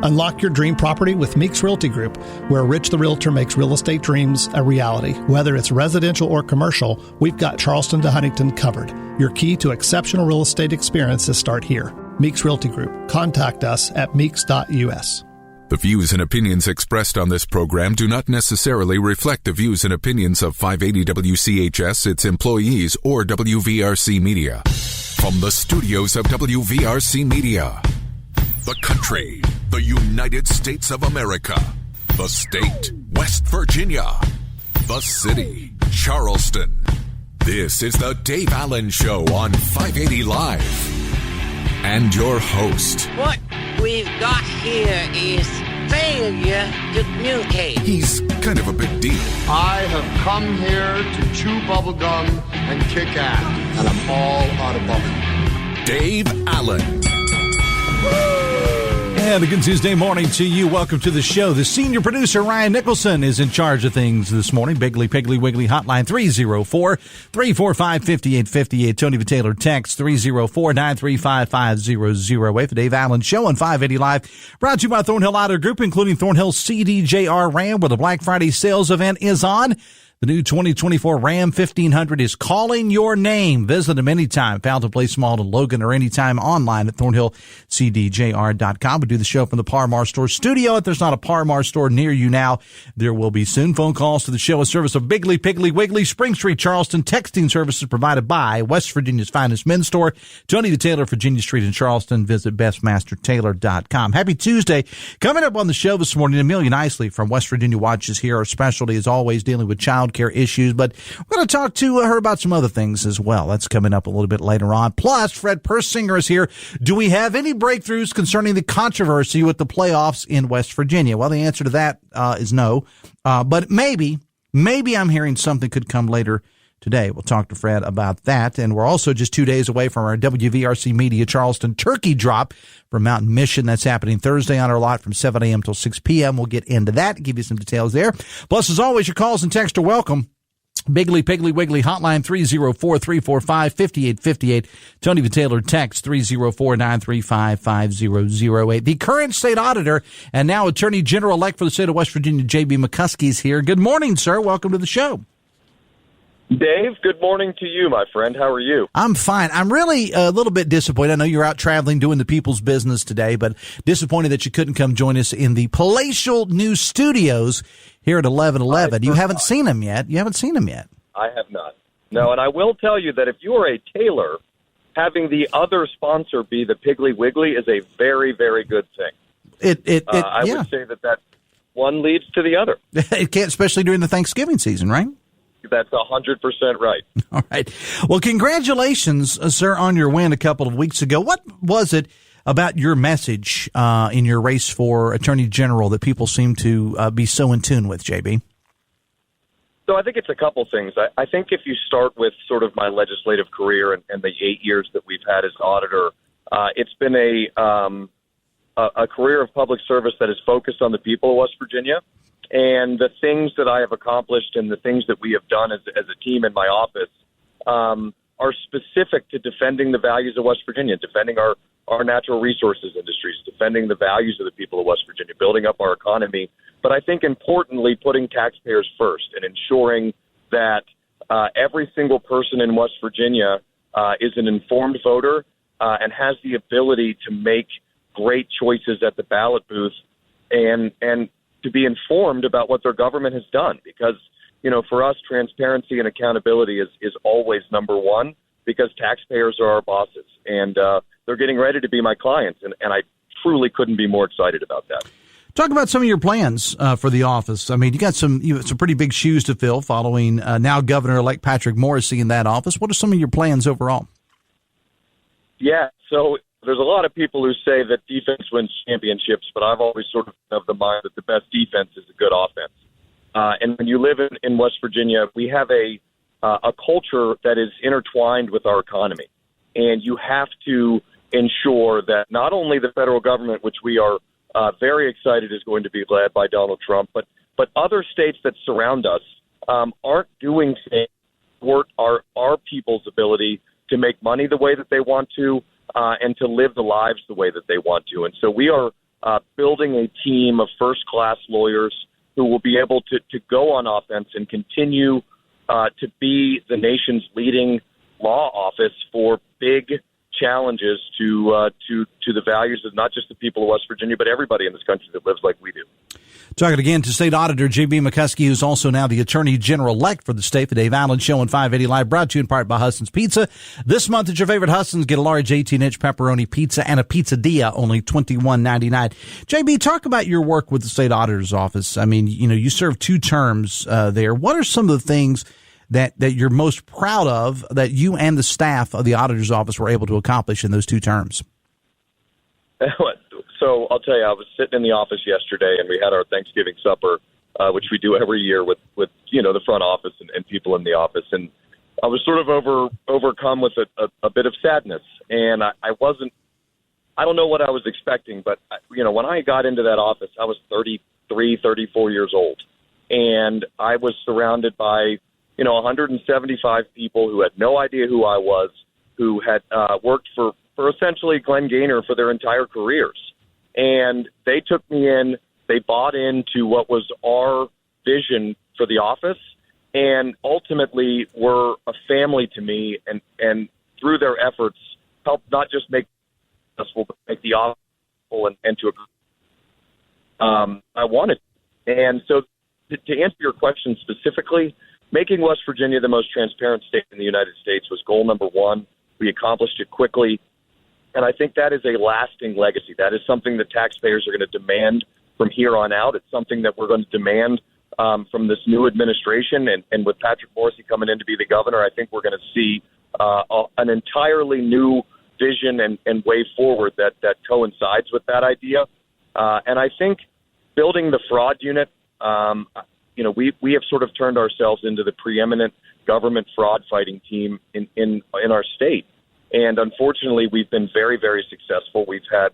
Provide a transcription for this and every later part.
Unlock your dream property with Meeks Realty Group, where Rich the Realtor makes real estate dreams a reality. Whether it's residential or commercial, we've got Charleston to Huntington covered. Your key to exceptional real estate experiences start here. Meeks Realty Group. Contact us at meeks.us. The views and opinions expressed on this program do not necessarily reflect the views and opinions of 580 WCHS, its employees, or WVRC Media. From the studios of WVRC Media, the country, the United States of America, the state, West Virginia, the city, Charleston. This is the Dave Allen Show on 580 Live. And your host. What we've got here is failure to communicate. He's kind of a big deal. I have come here to chew bubblegum and kick ass, and I'm all out of bubblegum. Dave Allen. And a good Tuesday morning to you. Welcome to the show. The senior producer, Ryan Nicholson, is in charge of things this morning. Bigly, Piggly, Wiggly, hotline 304-345-5858. Tony V. Taylor, text 304-935-5008. The Dave Allen Show on 580 Live. Brought to you by Thornhill Auto Group, including Thornhill CDJR Ram, where the Black Friday sales event is on. The new 2024 Ram 1500 is calling your name. Visit them anytime. Fountain Place Mall in Logan, or anytime online at thornhillcdjr.com. We do the show from the Par-Mar Store studio. If there's not a Par-Mar store near you now, there will be soon. Phone calls to the show, a service of Bigly, Piggly, Wiggly, Spring Street, Charleston. Texting services provided by West Virginia's finest men's store, Tony the Taylor, Virginia Street in Charleston. Visit bestmastertailor.com. Happy Tuesday. Coming up on the show this morning, Amelia Knisely from West Virginia watches here. Our specialty is always dealing with child care issues, but we're going to talk to her about some other things as well. That's coming up a little bit later on. Plus, Fred Persinger is here. Do we have any breakthroughs concerning the controversy with the playoffs in West Virginia? Well, the answer to that is no, but maybe I'm hearing something could come later today. We'll talk to Fred about that. And we're also just 2 days away from our WVRC Media Charleston Turkey Drop from Mountain Mission. That's happening Thursday on our lot from 7 a.m. till 6 p.m. We'll get into that, give you some details there. Plus, as always, your calls and texts are welcome. Bigly, Piggly, Wiggly, hotline 304-345-5858. Tony V. Taylor, text 304-935-5008. The current state auditor and now Attorney General-elect for the state of West Virginia, J.B. McCuskey, is here. Good morning, sir. Welcome to the show. Dave, good morning to you, my friend. How are you? I'm fine. I'm really a little bit disappointed. I know you're out traveling doing the people's business today, but disappointed that you couldn't come join us in the palatial new studios here at 1111. You haven't seen them yet. I have not. No, and I will tell you that if you are a tailor, having the other sponsor be the Piggly Wiggly is a very, very good thing. I would say that one leads to the other. It can't, especially during the Thanksgiving season, right? That's 100% right. All right. Well, congratulations, sir, on your win a couple of weeks ago. What was it about your message in your race for Attorney General that people seem to be so in tune with, JB? So I think it's a couple things. I think if you start with sort of my legislative career and the 8 years that we've had as auditor, it's been a career of public service that is focused on the people of West Virginia. And the things that I have accomplished and the things that we have done as a team in my office are specific to defending the values of West Virginia, defending our natural resources industries, defending the values of the people of West Virginia, building up our economy. But I think importantly, putting taxpayers first and ensuring that every single person in West Virginia is an informed voter and has the ability to make great choices at the ballot booth and to be informed about what their government has done. Because, for us, transparency and accountability is always number one, because taxpayers are our bosses. And they're getting ready to be my clients. And I truly couldn't be more excited about that. Talk about some of your plans for the office. I mean, you got some pretty big shoes to fill following now Governor-elect Patrick Morrisey in that office. What are some of your plans overall? Yeah, so there's a lot of people who say that defense wins championships, but I've always sort of of the mind that the best defense is a good offense. And when you live in West Virginia, we have a culture that is intertwined with our economy. And you have to ensure that not only the federal government, which we are very excited is going to be led by Donald Trump, but other states that surround us aren't doing things to support our people's ability to make money the way that they want to and to live the lives the way that they want to. And so we are building a team of first-class lawyers who will be able to go on offense and continue to be the nation's leading law office for big challenges to the values of not just the people of West Virginia, but everybody in this country that lives like we do. Talking again to State Auditor J.B. McCuskey, who's also now the Attorney General-elect for the state. The Dave Allen Show on 580 Live, brought to you in part by Hudson's Pizza. This month at your favorite Hudson's, get a large 18-inch pepperoni pizza and a pizzadilla, only $21.99. J.B., talk about your work with the State Auditor's Office. I mean, you served 2 terms there. What are some of the things that you're most proud of that you and the staff of the Auditor's Office were able to accomplish in those 2 terms? So I'll tell you, I was sitting in the office yesterday, and we had our Thanksgiving supper, which we do every year with the front office and people in the office. And I was sort of overcome with a bit of sadness. And I don't know what I was expecting, but, when I got into that office, I was 33, 34 years old. And I was surrounded by 175 people who had no idea who I was, who had worked for essentially Glenn Gaynor for their entire careers. And they took me in, they bought into what was our vision for the office, and ultimately were a family to me, and through their efforts helped not just make us successful, but make the office and to I wanted. And so to answer your question specifically, making West Virginia the most transparent state in the United States was goal number 1. We accomplished it quickly. And I think that is a lasting legacy. That is something that taxpayers are going to demand from here on out. It's something that we're going to demand from this new administration. And with Patrick Morrisey coming in to be the governor, I think we're going to see an entirely new vision and way forward that coincides with that idea. And I think building the fraud unit, we have sort of turned ourselves into the preeminent government fraud fighting team in our state. And unfortunately, we've been very, very successful. We've had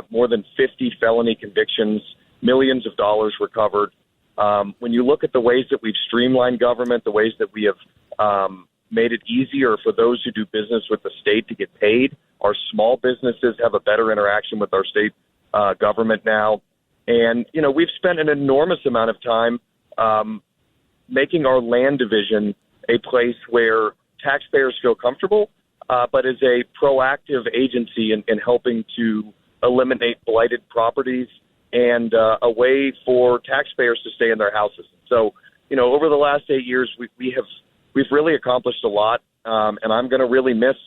more than 50 felony convictions, millions of dollars recovered. When you look at the ways that we've streamlined government, the ways that we have made it easier for those who do business with the state to get paid, our small businesses have a better interaction with our state government now. And, we've spent an enormous amount of time making our land division a place where taxpayers feel comfortable, but as a proactive agency in helping to eliminate blighted properties and a way for taxpayers to stay in their houses. So, over the last 8 years, we've really accomplished a lot, and I'm going to really miss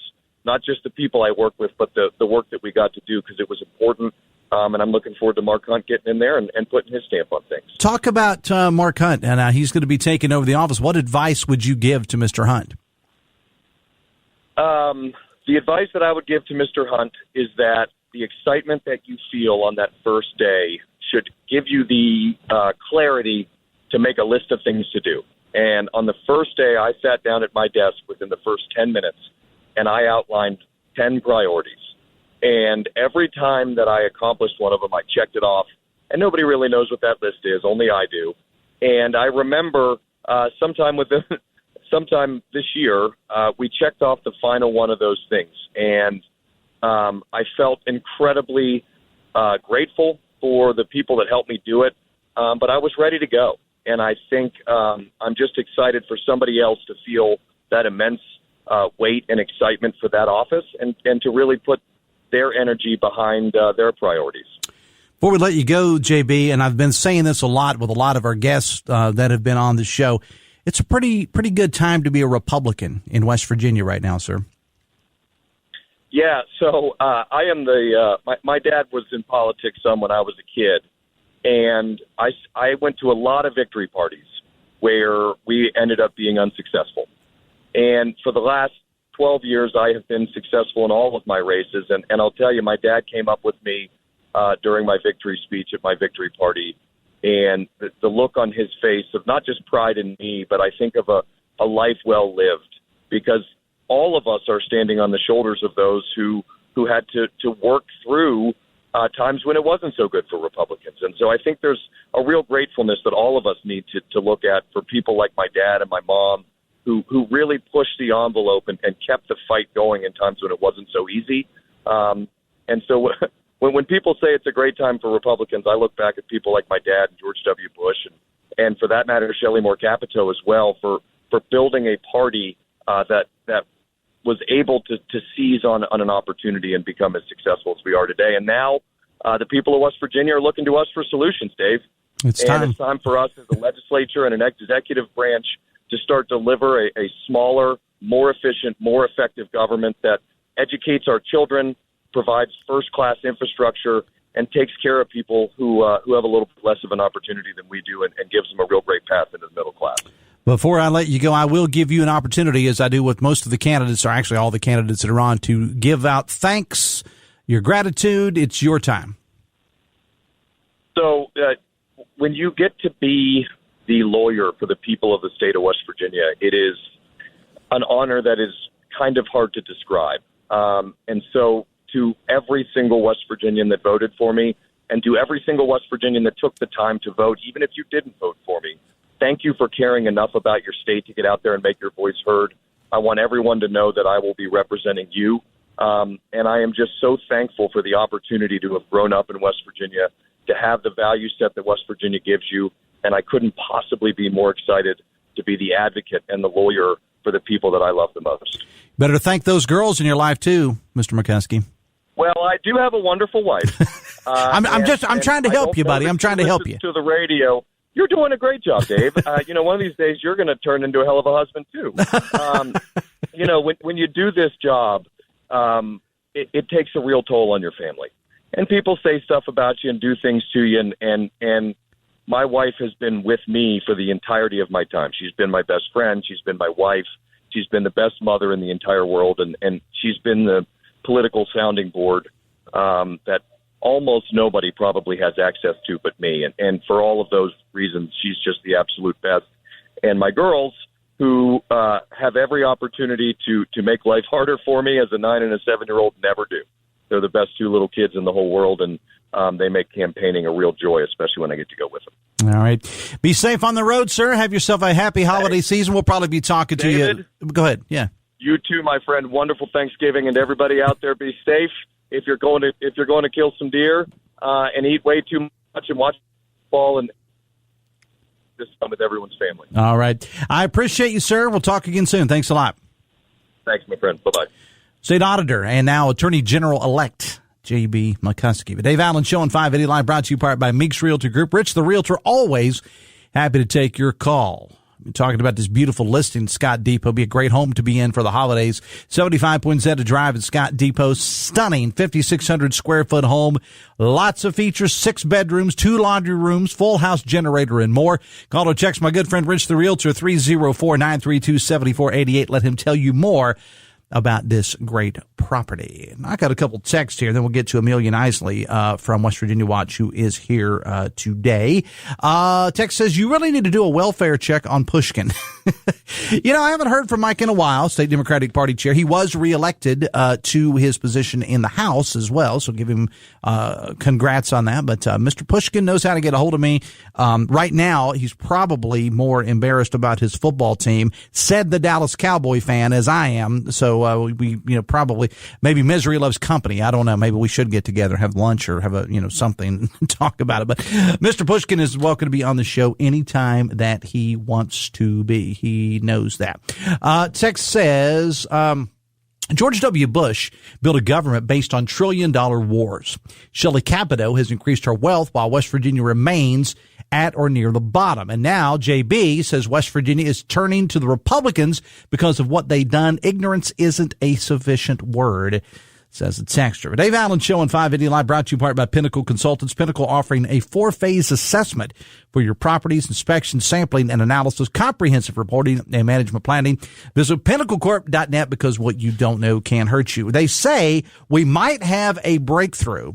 not just the people I work with, but the work that we got to do because it was important. And I'm looking forward to Mark Hunt getting in there and putting his stamp on things. Talk about Mark Hunt, and he's going to be taking over the office. What advice would you give to Mr. Hunt? The advice that I would give to Mr. Hunt is that the excitement that you feel on that first day should give you the clarity to make a list of things to do. And on the first day, I sat down at my desk within the first 10 minutes, and I outlined 10 priorities. And every time that I accomplished one of them, I checked it off. And nobody really knows what that list is, only I do. And I remember sometime this year, we checked off the final one of those things. And I felt incredibly grateful for the people that helped me do it. But I was ready to go. And I think I'm just excited for somebody else to feel that immense weight and excitement for that office and to really put their energy behind their priorities. Before we let you go, JB, and I've been saying this a lot with a lot of our guests that have been on the show, it's a pretty good time to be a Republican in West Virginia right now, sir. Yeah, so I am my dad was in politics some when I was a kid, and I went to a lot of victory parties where we ended up being unsuccessful. And for the last 12 years, I have been successful in all of my races. And I'll tell you, my dad came up with me during my victory speech at my victory party. And the look on his face of not just pride in me, but I think of a life well lived, because all of us are standing on the shoulders of those who had to work through times when it wasn't so good for Republicans. And so I think there's a real gratefulness that all of us need to look at for people like my dad and my mom, who really pushed the envelope and kept the fight going in times when it wasn't so easy. And so when people say it's a great time for Republicans, I look back at people like my dad, George W. Bush, and for that matter, Shelley Moore Capito as well, for building a party that was able to seize on an opportunity and become as successful as we are today. And now the people of West Virginia are looking to us for solutions, Dave. It's time for us as a legislature and an executive branch to start deliver a smaller, more efficient, more effective government that educates our children, provides first-class infrastructure, and takes care of people who have a little bit less of an opportunity than we do and gives them a real great path into the middle class. Before I let you go, I will give you an opportunity, as I do with most of the candidates, or actually all the candidates that are on, to give out thanks, your gratitude. It's your time. So when you get to be the lawyer for the people of the state of West Virginia, it is an honor that is kind of hard to describe. And so to every single West Virginian that voted for me, and to every single West Virginian that took the time to vote, even if you didn't vote for me, thank you for caring enough about your state to get out there and make your voice heard. I want everyone to know that I will be representing you. And I am just so thankful for the opportunity to have grown up in West Virginia, to have the value set that West Virginia gives you. And I couldn't possibly be more excited to be the advocate and the lawyer for the people that I love the most. Better thank those girls in your life, too, Mr. McCuskey. Well, I do have a wonderful wife. I'm trying to help you, buddy. I'm trying to help you. To the radio. You're doing a great job, Dave. One of these days you're going to turn into a hell of a husband, too. When you do this job, it takes a real toll on your family. And people say stuff about you and do things to you. And my wife has been with me for the entirety of my time. She's been my best friend. She's been my wife. She's been the best mother in the entire world. And she's been the political sounding board that almost nobody probably has access to but me. And for all of those reasons, she's just the absolute best. And my girls, who have every opportunity to make life harder for me as a 9 and a 7-year-old, never do. They're the best two little kids in the whole world, and they make campaigning a real joy, especially when I get to go with them. All right. Be safe on the road, sir. Have yourself a happy holiday season. We'll probably be talking to you. Go ahead. Yeah. You too, my friend. Wonderful Thanksgiving, and everybody out there, be safe. If you're going to kill some deer and eat way too much and watch football, and just come with everyone's family. All right. I appreciate you, sir. We'll talk again soon. Thanks a lot. Thanks, my friend. Bye-bye. State Auditor and now Attorney General-elect J.B. McCuskey. The Dave Allen Show on 580 Live, brought to you part by Meeks Realty Group. Rich the Realtor, always happy to take your call. We're talking about this beautiful listing, Scott Depot. Be a great home to be in for the holidays. 75 Poinsettia Drive at Scott Depot. Stunning 5,600 square foot home. Lots of features, 6 bedrooms, 2 laundry rooms, full house generator, and more. Call or text my good friend Rich the Realtor, 304-932-7488. Let him tell you more about this great property. And I got a couple texts here, then we'll get to Amelia Knisely from West Virginia Watch, who is here today. Text says, you really need to do a welfare check on Pushkin. I haven't heard from Mike in a while, State Democratic Party chair. He was reelected to his position in the House as well, so give him congrats on that. But Mr. Pushkin knows how to get a hold of me. Right now, he's probably more embarrassed about his football team, said the Dallas Cowboy fan, as I am. So we probably, maybe misery loves company. I don't know. Maybe we should get together, have lunch, or have something, talk about it. But Mr. Pushkin is welcome to be on the show anytime that he wants to be. He knows that. Text says, George W. Bush built a government based on trillion-dollar wars. Shelley Capito has increased her wealth while West Virginia remains at or near the bottom. And now JB says West Virginia is turning to the Republicans because of what they've done. Ignorance isn't a sufficient word, says the texter. Dave Allen Show on 580 Live, brought to you in part by Pinnacle Consultants. Pinnacle offering a 4-phase assessment for your properties, inspection, sampling, and analysis, comprehensive reporting and management planning. Visit pinnaclecorp.net, because what you don't know can hurt you. They say we might have a breakthrough,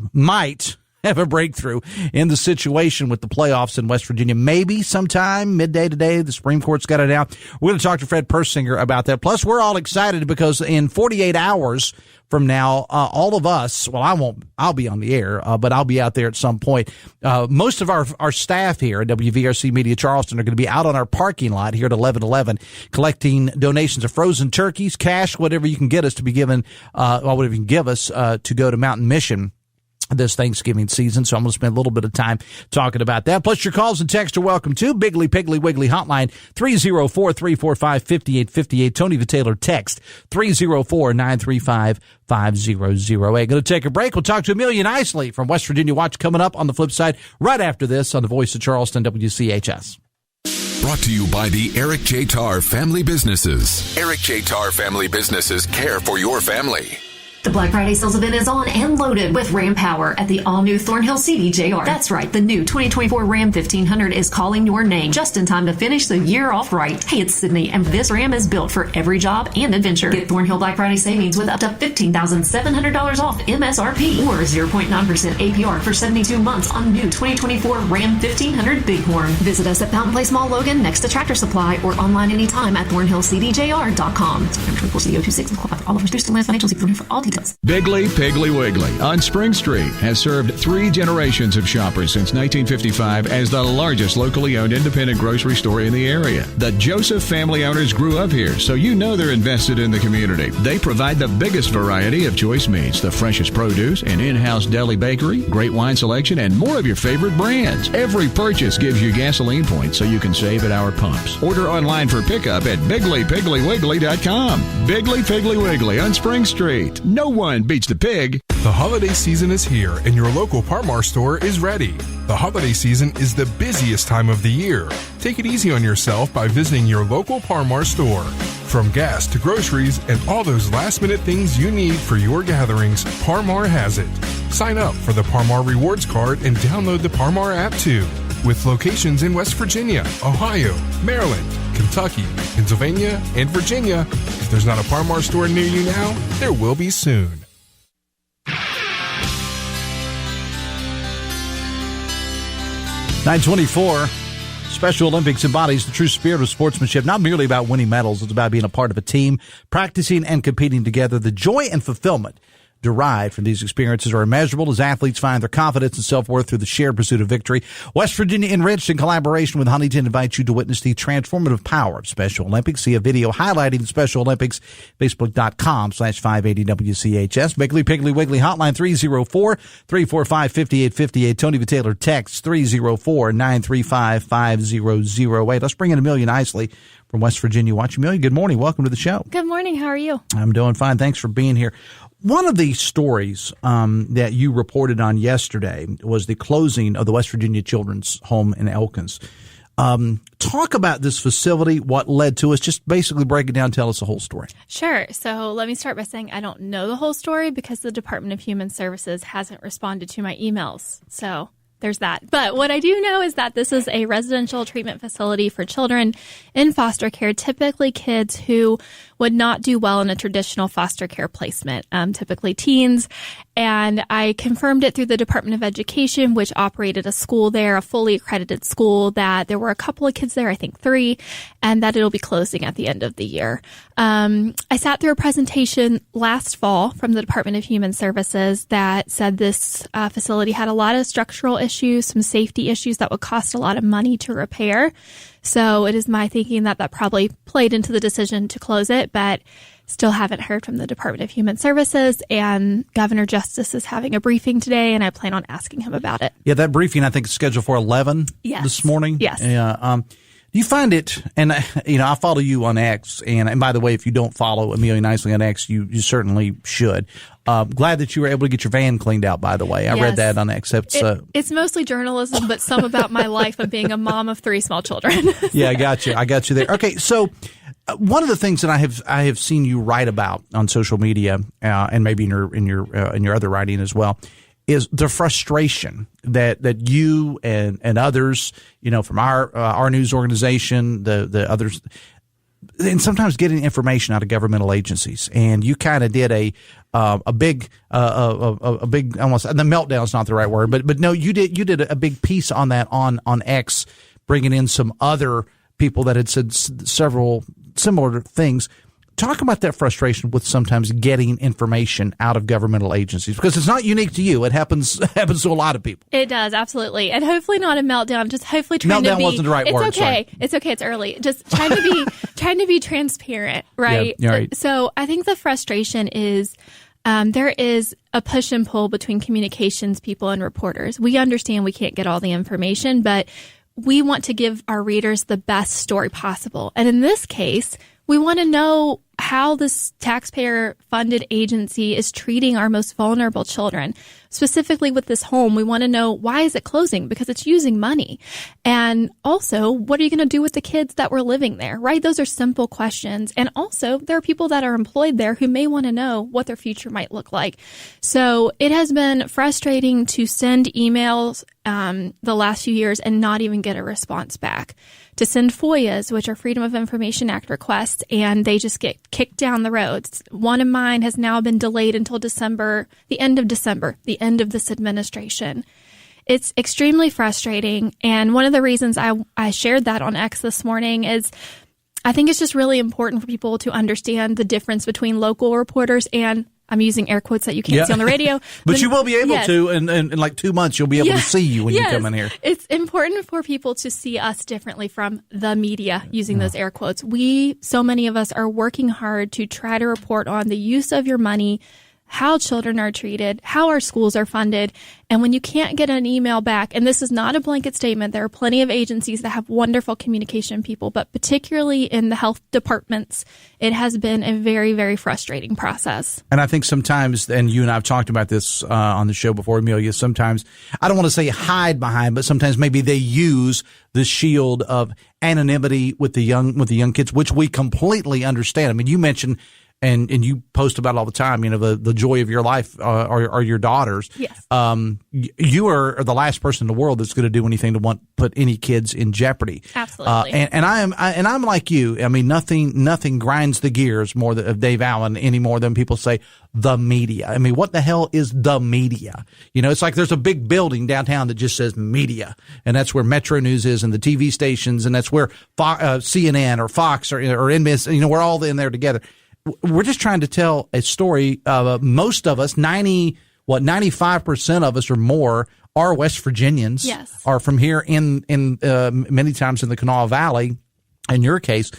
in the situation with the playoffs in West Virginia. Maybe sometime midday today. The Supreme Court's got it out. We're going to talk to Fred Persinger about that. Plus, we're all excited because in 48 hours from now, all of us, I'll be on the air, but I'll be out there at some point. Most of our staff here at WVRC Media Charleston are going to be out on our parking lot here at 1111 collecting donations of frozen turkeys, cash, whatever you can get us to be given, whatever you can give us to go to Mountain Mission this Thanksgiving season. So I'm going to spend a little bit of time talking about that. Plus, your calls and texts are welcome too. Biggly, Piggly, Wiggly hotline 304-345-5858. Tony the Taylor text 304-935-5008. Going to take a break. We'll talk to Amelia Knisely from West Virginia Watch coming up on the flip side right after this on the Voice of Charleston, WCHS. Brought to you by the Eric J. Tarr Family Businesses. Eric J. Tarr Family Businesses care for your family. The Black Friday sales event is on and loaded with Ram Power at the all-new Thornhill CDJR. That's right, the new 2024 Ram 1500 is calling your name just in time to finish the year off right. Hey, it's Sydney, and this Ram is built for every job and adventure. Get Thornhill Black Friday savings with up to $15,700 off MSRP or 0.9% APR for 72 months on new 2024 Ram 1500 Bighorn. Visit us at Fountain Place Mall Logan next to Tractor Supply or online anytime at thornhillcdjr.com. All of reduced financial security for all details. Biggly, Piggly, Wiggly on Spring Street has served 3 generations of shoppers since 1955 as the largest locally owned independent grocery store in the area. The Joseph family owners grew up here, so you know they're invested in the community. They provide the biggest variety of choice meats, the freshest produce, an in-house deli bakery, great wine selection, and more of your favorite brands. Every purchase gives you gasoline points so you can save at our pumps. Order online for pickup at bigglypigglywiggly.com. Biggly, Piggly, Wiggly on Spring Street. No one beats the pig. The holiday season is here and your local Par-Mar store is ready. The holiday season is the busiest time of the year. Take it easy on yourself by visiting your local Par-Mar store. From gas to groceries and all those last-minute things you need for your gatherings, Par-Mar has it. Sign up for the Par-Mar Rewards Card and download the Par-Mar app too. With locations in West Virginia, Ohio, Maryland, Kentucky, Pennsylvania, and Virginia. If there's not a Par-Mar store near you now, there will be soon. 924. Special Olympics embodies the true spirit of sportsmanship, not merely about winning medals. It's about being a part of a team, practicing and competing together. The joy and fulfillment derived from these experiences are immeasurable as athletes find their confidence and self-worth through the shared pursuit of victory. West Virginia Enriched, in collaboration with Huntington, invites you to witness the transformative power of Special Olympics. See a video highlighting the Special Olympics, facebook.com/580WCHS. Biggly, Piggly, Wiggly hotline 304-345-5858. Tony the Taylor text 304-935-5008. Let's bring in Amelia Knisely from West Virginia Watch. Amelia, good morning. Welcome to the show. Good morning. How are you? I'm doing fine. Thanks for being here. One of the stories that you reported on yesterday was the closing of the West Virginia Children's Home in Elkins. Talk about this facility, what led to us. Just basically break it down, tell us the whole story. Sure. So let me start by saying I don't know the whole story because the Department of Human Services hasn't responded to my emails. So there's that. But what I do know is that this is a residential treatment facility for children in foster care, typically kids who would not do well in a traditional foster care placement, typically teens. And I confirmed it through the Department of Education, which operated a school there, a fully accredited school, that there were a couple of kids there, I think 3, and that it'll be closing at the end of the year. I sat through a presentation last fall from the Department of Human Services that said this facility had a lot of structural issues, some safety issues that would cost a lot of money to repair. So it is my thinking that that probably played into the decision to close it, but still haven't heard from the Department of Human Services, and Governor Justice is having a briefing today, and I plan on asking him about it. Yeah, that briefing I think is scheduled for 11 this morning. Yes. Do you find it, and I follow you on X, and by the way, if you don't follow Amelia Knisely on X, you certainly should. Glad that you were able to get your van cleaned out, by the way. I read that on X. It's mostly journalism, but some about my life of being a mom of 3 small children. Yeah, I got you there. Okay, so one of the things that I have seen you write about on social media, and maybe in your other writing as well, is the frustration that you and others, from our news organization, the others, and sometimes getting information out of governmental agencies. And you kind of did a big almost, the meltdown is not the right word, but no, you did a big piece on that on X, bringing in some other people that had said several similar things. Talk about that frustration with sometimes getting information out of governmental agencies, because it's not unique to you. It happens to a lot of people. It does, absolutely. And hopefully not a meltdown, just hopefully trying meltdown to be. Wasn't the right word. It's okay. Sorry. It's okay. It's early. Just trying to be transparent, right? Yeah, right. So I think the frustration is there is a push and pull between communications people and reporters. We understand we can't get all the information, but we want to give our readers the best story possible. And in this case, we want to know how this taxpayer-funded agency is treating our most vulnerable children. Specifically with this home, we want to know, why is it closing? Because it's using money. And also, what are you going to do with the kids that were living there, right? Those are simple questions. And also, there are people that are employed there who may want to know what their future might look like. So it has been frustrating to send emails the last few years and not even get a response back. To send FOIAs, which are Freedom of Information Act requests, and they just get kicked down the road. One of mine has now been delayed until December, the end of this administration. It's extremely frustrating, and one of the reasons I shared that on X this morning is I think it's just really important for people to understand the difference between local reporters and, I'm using air quotes that you can't see on the radio. But you will be able to, in like 2 months, you'll be able to see you when you come in here. It's important for people to see us differently from the media, using those air quotes. So many of us are working hard to try to report on the use of your money, how children are treated, how our schools are funded. And when you can't get an email back, and this is not a blanket statement, there are plenty of agencies that have wonderful communication people, but particularly in the health departments, it has been a very, very frustrating process. And I think sometimes, and you and I have talked about this on the show before, Amelia, sometimes, I don't want to say hide behind, but sometimes maybe they use the shield of anonymity with the young kids, which we completely understand. I mean, you mentioned, and you post about it all the time, the joy of your life are your daughters. Yes. You are the last person in the world that's going to do anything to put any kids in jeopardy. Absolutely. And I'm like you. I mean, nothing grinds the gears more of Dave Allen any more than people say the media. I mean, what the hell is the media? It's like there's a big building downtown that just says media, and that's where Metro News is, and the TV stations, and that's where CNN or Fox or NBC. We're all in there together. We're just trying to tell a story. Most of us, 95% of us or more, are West Virginians. Yes. Are from here in many times in the Kanawha Valley. In your case,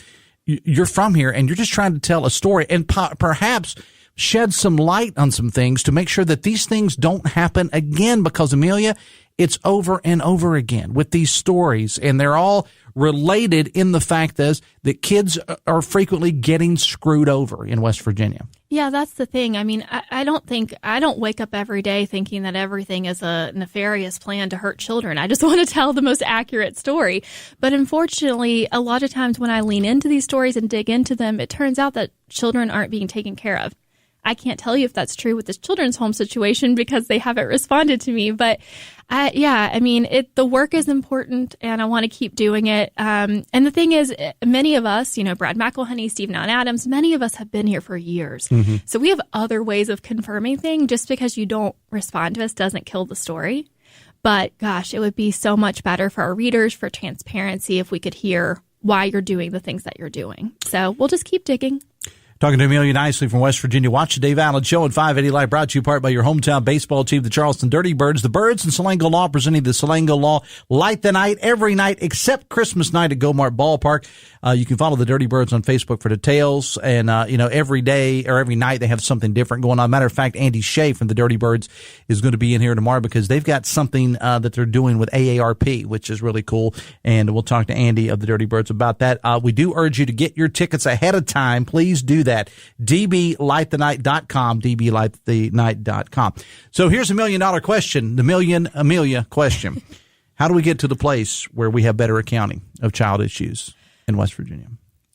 you're from here, and you're just trying to tell a story and perhaps shed some light on some things to make sure that these things don't happen again. Because, Amelia, it's over and over again with these stories, and they're all related in the fact that kids are frequently getting screwed over in West Virginia. Yeah, that's the thing. I mean, I don't wake up every day thinking that everything is a nefarious plan to hurt children. I just want to tell the most accurate story. But unfortunately, a lot of times when I lean into these stories and dig into them, it turns out that children aren't being taken care of. I can't tell you if that's true with this children's home situation because they haven't responded to me. But the work is important, and I want to keep doing it. And the thing is, many of us, Brad McElhenney, Stephen Allen Adams, many of us have been here for years. Mm-hmm. So we have other ways of confirming things. Just because you don't respond to us doesn't kill the story. But gosh, it would be so much better for our readers, for transparency, if we could hear why you're doing the things that you're doing. So we'll just keep digging. Talking to Amelia Knisely from West Virginia. Watch the Dave Allen Show at 580 Live, brought to you in part by your hometown baseball team, the Charleston Dirty Birds. The Birds and Selango Law, presenting the Selango Law Light the Night every night except Christmas night at Gomart Ballpark. You can follow the Dirty Birds on Facebook for details. And, every day or every night they have something different going on. Matter of fact, Andy Shea from the Dirty Birds is going to be in here tomorrow because they've got something that they're doing with AARP, which is really cool. And we'll talk to Andy of the Dirty Birds about that. We do urge you to get your tickets ahead of time. Please do that. dblightthenight.com, dblightthenight.com. So here's $1 million question, the Amelia question. How do we get to the place where we have better accounting of child issues in West Virginia?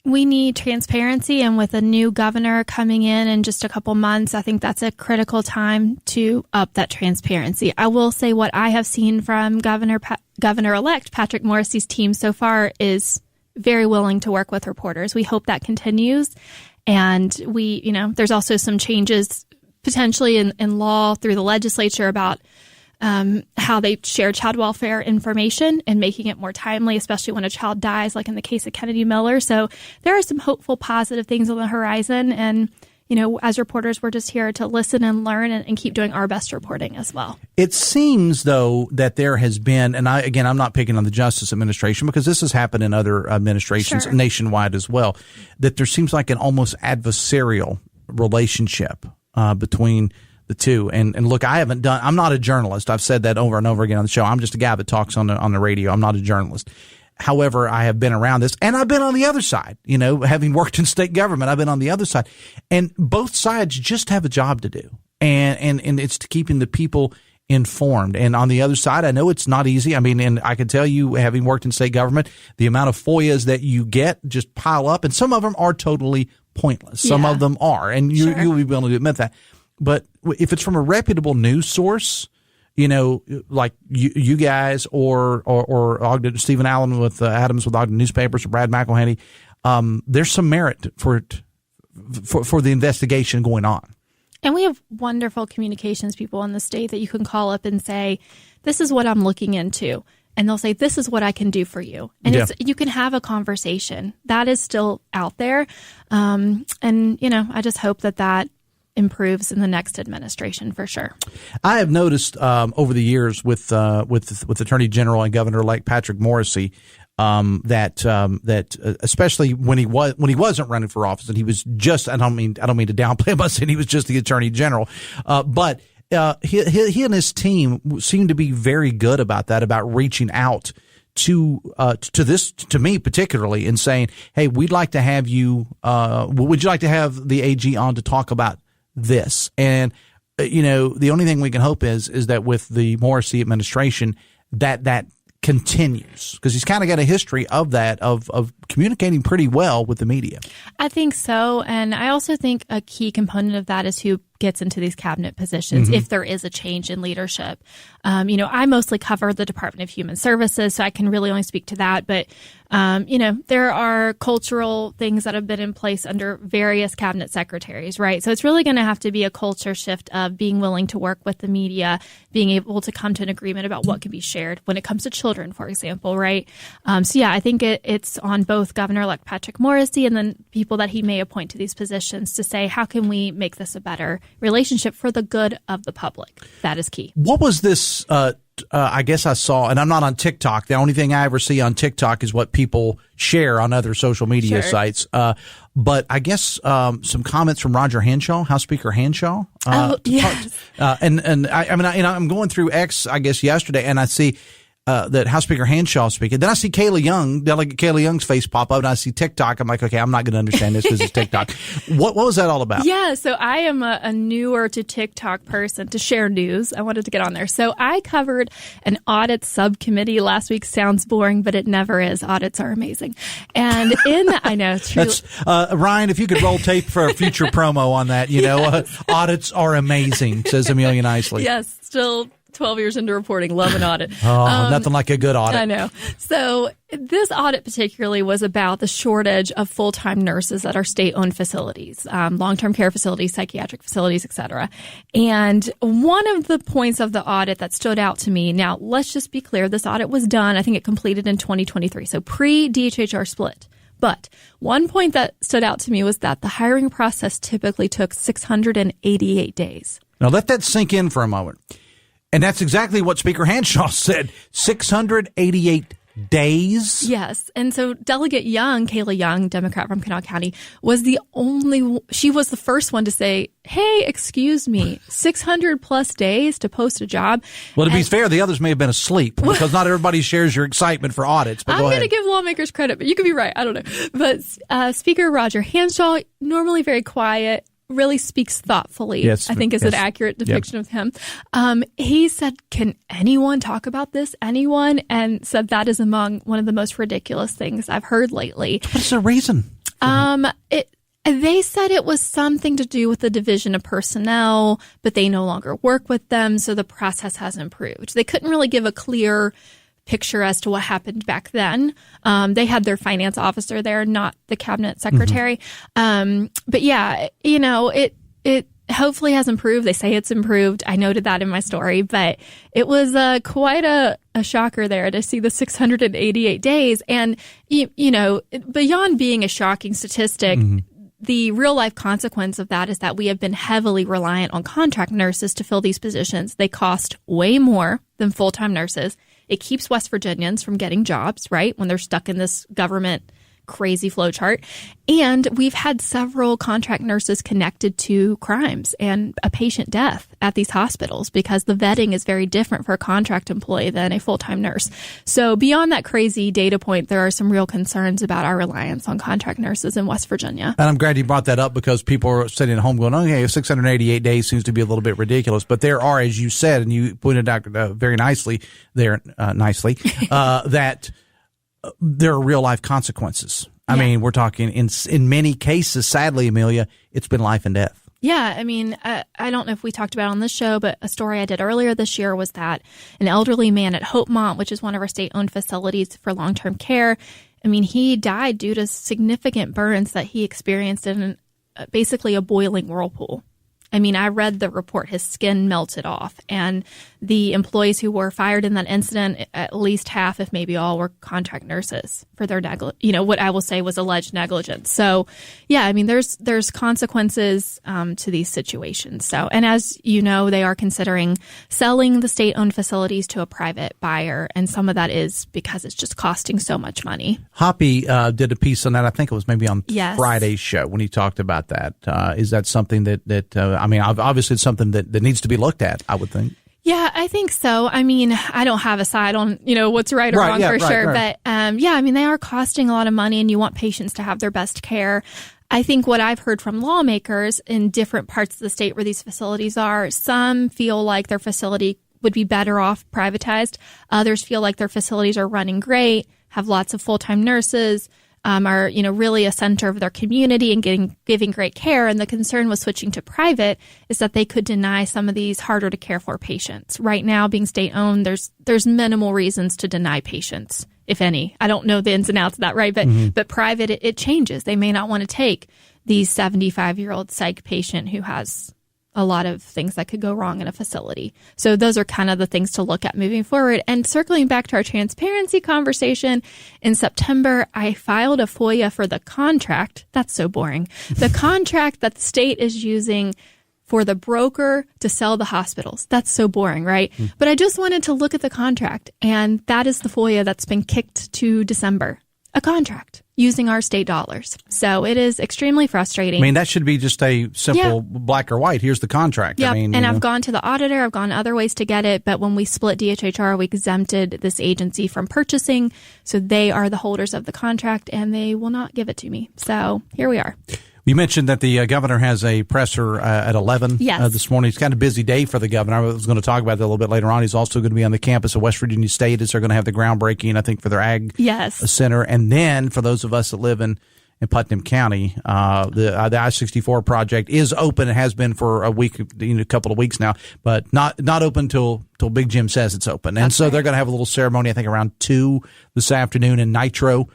We need transparency, and with a new governor coming in just a couple months, I think that's a critical time to up that transparency. I will say what I have seen from Governor-elect Patrick Morrisey's team so far is very willing to work with reporters. We hope that continues. And there's also some changes potentially in law through the legislature about how they share child welfare information and making it more timely, especially when a child dies, like in the case of Kennedy Miller. So there are some hopeful, positive things on the horizon. And, as reporters, we're just here to listen and learn and keep doing our best reporting as well. It seems, though, that there has been, and I'm not picking on the Justice Administration because this has happened in other administrations nationwide as well, that there seems like an almost adversarial relationship between the two. And look, I'm not a journalist. I've said that over and over again on the show. I'm just a guy that talks on the radio. I'm not a journalist. However, I have been around this, and I've been on the other side, having worked in state government. I've been on the other side, and both sides just have a job to do. And it's to keeping the people informed. And on the other side, I know it's not easy. I mean, and I can tell you, having worked in state government, the amount of FOIAs that you get just pile up, and some of them are totally pointless. Some of them are, and you'll be willing to admit that. But if it's from a reputable news source, like you guys or Ogden, Stephen Allen with Adams with Ogden Newspapers, or Brad McElhaney, there's some merit for the investigation going on. And we have wonderful communications people in the state that you can call up and say, this is what I'm looking into. And they'll say, this is what I can do for you. And you can have a conversation. That is still out there. And, I just hope that improves in the next administration for sure. I have noticed over the years with Attorney General and Governor-elect Patrick Morrisey, that especially when he wasn't running for office, and he was just, I don't mean to downplay him by saying he was just the Attorney General, but he and his team seem to be very good about that, about reaching out to me particularly, and saying, hey, we'd like to have you, would you like to have the AG on to talk about this? And the only thing we can hope is that with the Morrisey administration that continues, because he's kind of got a history of that, of communicating pretty well with the media. I think so. And I also think a key component of that is who gets into these cabinet positions, if there is a change in leadership. I mostly cover the Department of Human Services, so I can really only speak to that. But, there are cultural things that have been in place under various cabinet secretaries, right? So it's really going to have to be a culture shift of being willing to work with the media, being able to come to an agreement about what can be shared when it comes to children, for example, right? I think it's on both Governor-elect Patrick Morrisey and then people that he may appoint to these positions to say, how can we make this a better relationship for the good of the public? That is key. What was this? I guess I saw, and I'm not on TikTok. The only thing I ever see on TikTok is what people share on other social media sites. But I guess some comments from Roger Hanshaw, House Speaker Hanshaw. Yes. I'm going through X, I guess, yesterday, and I see that House Speaker Hanshaw speaking. Then I see Delegate Kayla Young's face pop up, and I see TikTok. I'm like, okay, I'm not going to understand this because it's TikTok. What was that all about? Yeah, so I am a newer to TikTok person to share news. I wanted to get on there. So I covered an audit subcommittee last week. Sounds boring, but it never is. Audits are amazing. And I know, truly. Ryan, if you could roll tape for a future promo on that, audits are amazing, says Amelia Knisely. Yes, still 12 years into reporting, love an audit. Nothing like a good audit. I know. So this audit particularly was about the shortage of full-time nurses at our state-owned facilities, long-term care facilities, psychiatric facilities, et cetera. And one of the points of the audit that stood out to me, now let's just be clear, this audit was done, I think it completed in 2023, so pre-DHHR split. But one point that stood out to me was that the hiring process typically took 688 days. Now let that sink in for a moment. And that's exactly what Speaker Hanshaw said, 688 days. Yes. And so Delegate Young, Kayla Young, Democrat from Kanawha County, she was the first one to say, hey, excuse me, 600 plus days to post a job. Well, to be fair, the others may have been asleep because not everybody shares your excitement for audits. But I'm going to give lawmakers credit, but you could be right. I don't know. But Speaker Roger Hanshaw, normally very quiet, really speaks thoughtfully, yes, I think is an accurate depiction of him. He said, can anyone talk about this? Anyone? And said that is among one of the most ridiculous things I've heard lately. What's the reason? They said it was something to do with the division of personnel, but they no longer work with them, so the process has improved. They couldn't really give a clear picture as to what happened back then. They had their finance officer there, not the cabinet secretary. But yeah, it hopefully has improved. They say it's improved. I noted that in my story, but it was quite a shocker there to see the 688 days. And, beyond being a shocking statistic, the real life consequence of that is that we have been heavily reliant on contract nurses to fill these positions. They cost way more than full-time nurses. It keeps West Virginians from getting jobs, right, when they're stuck in this government crazy flow chart. And we've had several contract nurses connected to crimes and a patient death at these hospitals because the vetting is very different for a contract employee than a full-time nurse. So beyond that crazy data point, there are some real concerns about our reliance on contract nurses in West Virginia. And I'm glad you brought that up because people are sitting at home going, okay, 688 days seems to be a little bit ridiculous. But there are, as you said, and you pointed out very nicely there, that there are real-life consequences. I mean, we're talking in many cases, sadly, Amelia, it's been life and death. Yeah, I mean, I don't know if we talked about it on this show, but a story I did earlier this year was that an elderly man at Hopemont, which is one of our state-owned facilities for long-term care, I mean, he died due to significant burns that he experienced in basically a boiling whirlpool. I mean, I read the report. His skin melted off. And the employees who were fired in that incident, at least half, if maybe all, were contract nurses for their what I will say was alleged negligence. So, yeah, I mean, there's consequences to these situations. So, and as you know, they are considering selling the state-owned facilities to a private buyer. And some of that is because it's just costing so much money. Hoppy did a piece on that. I think it was maybe on Friday's show when he talked about that. Is that something that I mean, obviously it's something that needs to be looked at, I would think. Yeah, I think so. I mean, I don't have a side on, what's right or wrong for sure. Right. But yeah, I mean, they are costing a lot of money and you want patients to have their best care. I think what I've heard from lawmakers in different parts of the state where these facilities are, some feel like their facility would be better off privatized. Others feel like their facilities are running great, have lots of full-time nurses, are, really a center of their community and giving great care. And the concern with switching to private is that they could deny some of these harder to care for patients. Right now, being state-owned, there's minimal reasons to deny patients, if any. I don't know the ins and outs of that, right? But private, it changes. They may not want to take the 75-year-old psych patient who has a lot of things that could go wrong in a facility. So those are kind of the things to look at moving forward. And circling back to our transparency conversation, in September, I filed a FOIA for the contract. That's so boring. The contract that the state is using for the broker to sell the hospitals. That's so boring, right? But I just wanted to look at the contract, and that is the FOIA that's been kicked to December. A contract using our state dollars. So it is extremely frustrating. I mean, that should be just a simple black or white. Here's the contract. Yeah, I mean, and I've gone to the auditor. I've gone other ways to get it. But when we split DHHR, we exempted this agency from purchasing. So they are the holders of the contract, and they will not give it to me. So here we are. You mentioned that the governor has a presser at 11 this morning. It's kind of a busy day for the governor. I was going to talk about that a little bit later on. He's also going to be on the campus of West Virginia State as they're going to have the groundbreaking, I think, for their ag center. And then for those of us that live in Putnam County, the I-64 project is open. It has been for a week, a couple of weeks now, but not open till Big Jim says it's open. And so they're going to have a little ceremony, I think, around 2 this afternoon in Nitro.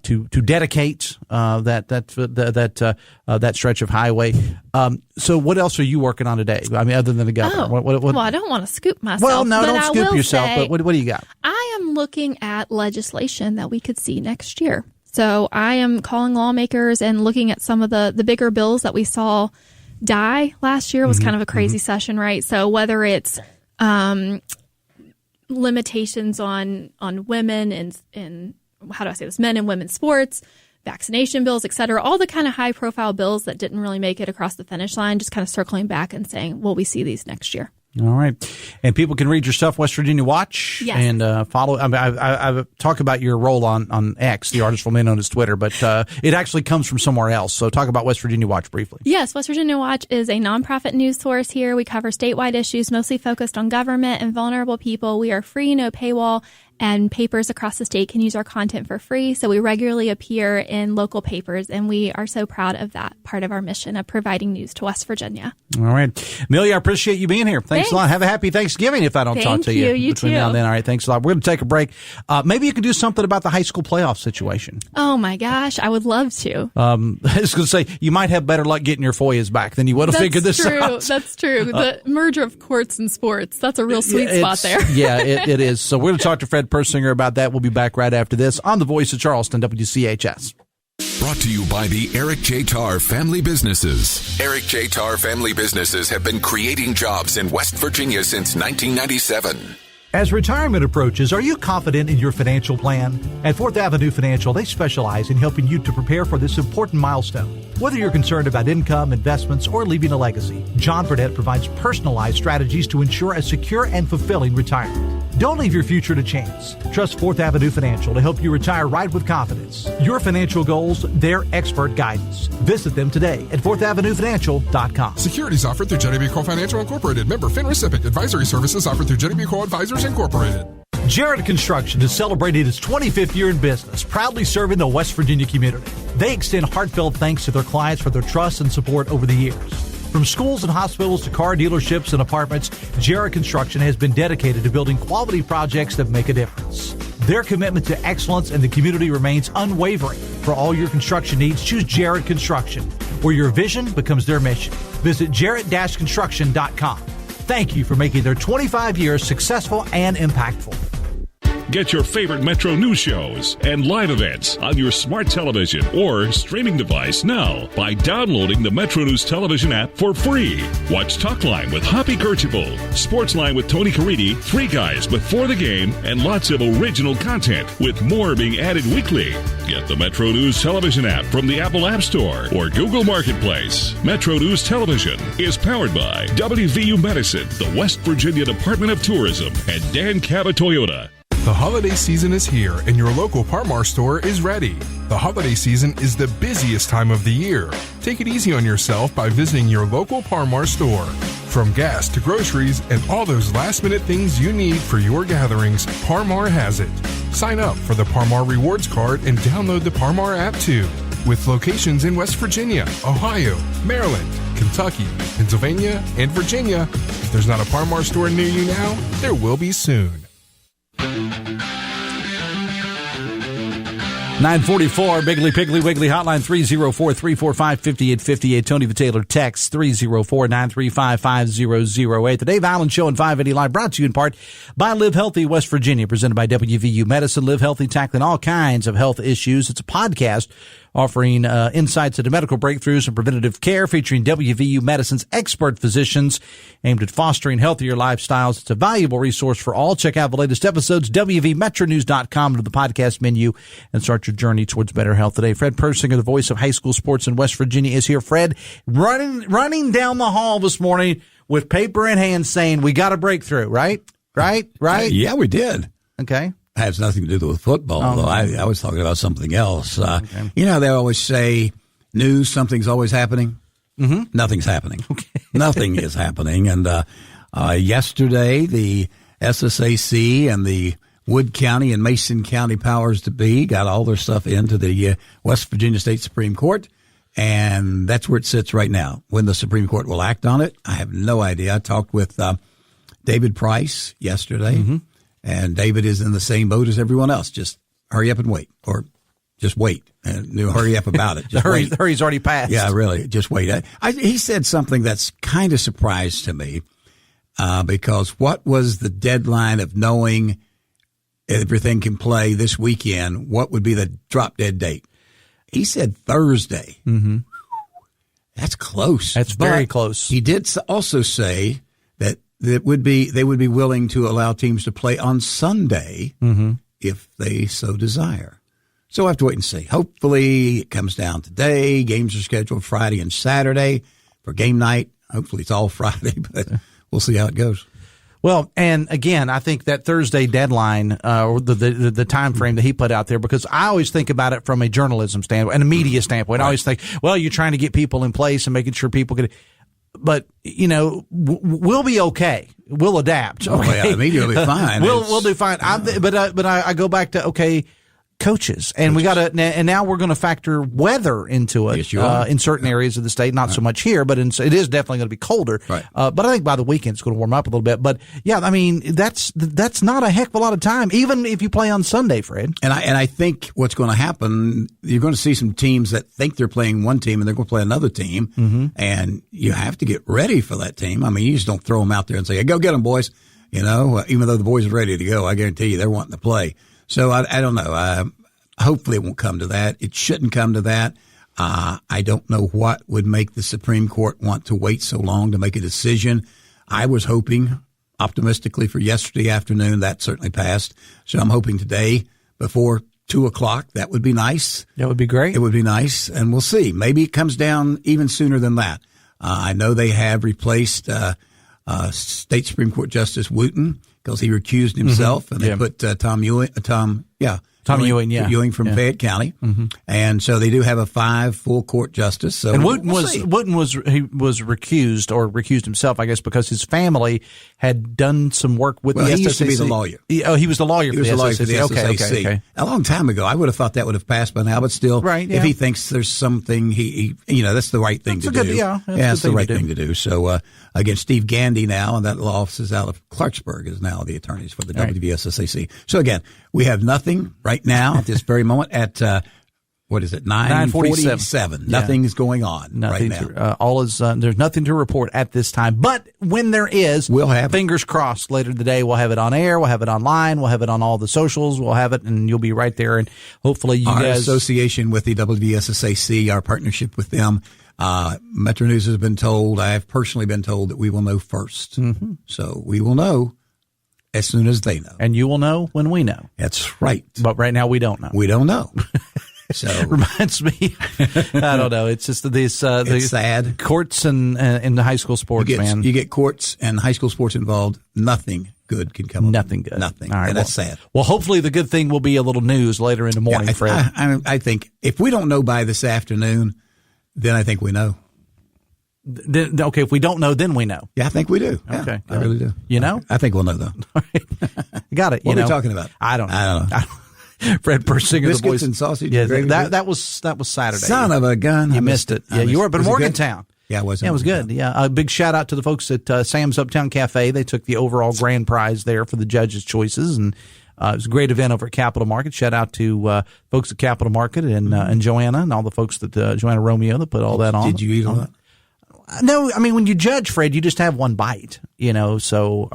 To dedicate that stretch of highway. So what else are you working on today? I mean, other than the governor. Well, I don't want to scoop myself. Well, no, don't scoop yourself. But what do you got? I am looking at legislation that we could see next year. So I am calling lawmakers and looking at some of the bigger bills that we saw die last year. It was kind of a crazy session, right? So whether it's limitations on women and how do I say this, men and women's sports, vaccination bills, et cetera, all the kind of high profile bills that didn't really make it across the finish line, just kind of circling back and saying, will we see these next year? All right. And people can read your stuff, West Virginia Watch, and follow. I mean, I talk about your role on X, the artist formerly known as Twitter, but it actually comes from somewhere else. So talk about West Virginia Watch briefly. Yes, West Virginia Watch is a nonprofit news source here. We cover statewide issues, mostly focused on government and vulnerable people. We are free, no paywall, and papers across the state can use our content for free. So we regularly appear in local papers, and we are so proud of that part of our mission of providing news to West Virginia. All right. Amelia, I appreciate you being here. Thanks a lot. Have a happy Thanksgiving if I don't talk to you. You between too. now and then. All right. Thanks a lot. We're going to take a break. Maybe you can do something about the high school playoff situation. Oh, my gosh. I would love to. I was going to say, you might have better luck getting your FOIAs back than you would have figured this out. That's true. The merger of courts and sports, that's a real sweet spot there. Yeah, it is. So we're going to talk to Fred Persinger about that. We'll be back right after this on the Voice of Charleston, WCHS. Brought to you by the Eric J. Tarr Family Businesses. Eric J. Tarr Family Businesses have been creating jobs in West Virginia since 1997. As retirement approaches, are you confident in your financial plan? At 4th Avenue Financial, they specialize in helping you to prepare for this important milestone. Whether you're concerned about income, investments, or leaving a legacy, John Burdett provides personalized strategies to ensure a secure and fulfilling retirement. Don't leave your future to chance. Trust 4th Avenue Financial to help you retire right with confidence. Your financial goals, their expert guidance. Visit them today at 4thavenuefinancial.com. Securities offered through Jenny B. Cole Financial Incorporated. Member FINRA SIPC. Advisory services offered through Jenny B. Cole Advisors Incorporated. Jarrett Construction is celebrating its 25th year in business, proudly serving the West Virginia community. They extend heartfelt thanks to their clients for their trust and support over the years. From schools and hospitals to car dealerships and apartments, Jarrett Construction has been dedicated to building quality projects that make a difference. Their commitment to excellence in the community remains unwavering. For all your construction needs, choose Jarrett Construction, where your vision becomes their mission. Visit jarrett-construction.com. Thank you for making their 25 years successful and impactful. Get your favorite Metro News shows and live events on your smart television or streaming device now by downloading the Metro News television app for free. Watch Talkline with Hoppy Kercheval, Sportsline with Tony Caridi, Free Guys Before the Game, and lots of original content with more being added weekly. Get the Metro News television app from the Apple App Store or Google Marketplace. Metro News Television is powered by WVU Medicine, the West Virginia Department of Tourism, and Dan Cabot Toyota. The holiday season is here and your local Par-Mar store is ready. The holiday season is the busiest time of the year. Take it easy on yourself by visiting your local Par-Mar store. From gas to groceries and all those last-minute things you need for your gatherings, Par-Mar has it. Sign up for the Par-Mar Rewards Card and download the Par-Mar app too. With locations in West Virginia, Ohio, Maryland, Kentucky, Pennsylvania, and Virginia, if there's not a Par-Mar store near you now, there will be soon. 944 Biggly Piggly Wiggly Hotline 304-345-5858. Tony Taylor text 304-935-5008. The Dave Allen Show on 580 Live brought to you in part by Live Healthy West Virginia, presented by WVU Medicine. Live Healthy, tackling all kinds of health issues. It's a podcast offering insights into medical breakthroughs and preventative care, featuring WVU Medicine's expert physicians aimed at fostering healthier lifestyles. It's a valuable resource for all. Check out the latest episodes, WVMetronews.com, to the podcast menu, and start your journey towards better health today. Fred Persinger, the voice of high school sports in West Virginia, is here. Fred, running down the hall this morning with paper in hand saying, we got a breakthrough, right? Right? Yeah, we did. Okay. Has nothing to do with football, though. I was talking about something else. Okay. You know, they always say, news, something's always happening. Mm-hmm. Nothing's happening. Okay. Nothing is happening. And yesterday, the SSAC and the Wood County and Mason County powers to be got all their stuff into the West Virginia State Supreme Court, and that's where it sits right now. When the Supreme Court will act on it, I have no idea. I talked with David Price yesterday. Mm-hmm. And David is in the same boat as everyone else. Just hurry up and wait, or just wait and hurry up about it. Just the hurry's already passed. Yeah, really. Just wait. He said something that's kind of surprised to me, because what was the deadline of knowing everything can play this weekend? What would be the drop dead date? He said Thursday. Mm-hmm. That's close. That's very close. He did also say that they would be willing to allow teams to play on Sunday if they so desire. So we'll have to wait and see. Hopefully it comes down today. Games are scheduled Friday and Saturday for game night. Hopefully it's all Friday, but we'll see how it goes. Well, and again, I think that Thursday deadline, or the time frame that he put out there, because I always think about it from a journalism standpoint and a media standpoint. Right. I always think, well, you're trying to get people in place and making sure people get. But, you know, we'll be okay. We'll adapt. Okay? Oh, yeah, immediately fine. We'll do fine. But I go back to, okay, coaches. And we got to, and now we're going to factor weather into it. Yes, you are. In certain areas of the state, not so much here, but it is definitely going to be colder. Right. But I think by the weekend it's going to warm up a little bit. But yeah, I mean, that's not a heck of a lot of time, even if you play on Sunday, Fred. And I think what's going to happen, you're going to see some teams that think they're playing one team and they're going to play another team. And you have to get ready for that team. I mean, you just don't throw them out there and say, hey, go get them, boys. You know, even though the boys are ready to go, I guarantee you they're wanting to play. So I don't know. Hopefully it won't come to that. It shouldn't come to that. I don't know what would make the Supreme Court want to wait so long to make a decision. I was hoping optimistically for yesterday afternoon. That certainly passed. So I'm hoping today before 2:00, that would be nice. That would be great. It would be nice. And we'll see. Maybe it comes down even sooner than that. I know they have replaced State Supreme Court Justice Wooten because he recused himself, and they put Tom Ewing from Fayette County, and so they do have a 5 full court justice. So and Wooten was recused himself, I guess, because his family had done some work with the SSAC. He used to be the lawyer. He was the lawyer for the SSAC. Okay. A long time ago. I would have thought that would have passed by now, but still, if he thinks there's something, he that's the right thing to do. That's the right thing to do. So again, Steve Gandy now, and that law office is out of Clarksburg, is now the attorneys for the WVSSAC. So again, we have nothing right now at this very moment at 9:47. Nothing's going on right now. There's nothing to report at this time. But when there is, we'll have fingers crossed later today. We'll have it on air. We'll have it online. We'll have it on all the socials. We'll have it, and you'll be right there. And hopefully, our association with the WVSSAC, our partnership with them. Metro News has been told. I have personally been told that we will know first. So we will know as soon as they know. And you will know when we know. That's right. But right now we don't know. We don't know. So reminds me, I don't know. It's just these it's sad courts and in the high school sports, man. You get courts and high school sports involved. Nothing good can come. Nothing good. Nothing. All right, and that's sad. Well, hopefully the good thing will be a little news later in the morning, Fred. I think if we don't know by this afternoon, then I think we know. Okay, if we don't know, then we know. Yeah, I think we do. Yeah, okay, I really do. You know? I think we'll know, though. All right. Got it. What are we talking about? I don't know. Fred Persinger, biscuits the voice. And sausage. Yeah, that was Saturday. Son of a gun! You missed it. Yeah, you were up in Morgantown. Yeah, it was. Yeah, it was good. Yeah, a big shout out to the folks at Sam's Uptown Cafe. They took the overall grand prize there for the judges' choices, and it was a great event over at Capital Market. Shout out to folks at Capital Market and Joanna and all the folks that Joanna Romeo that put all that on. Did you eat a lot? No, I mean, when you judge, Fred, you just have one bite, so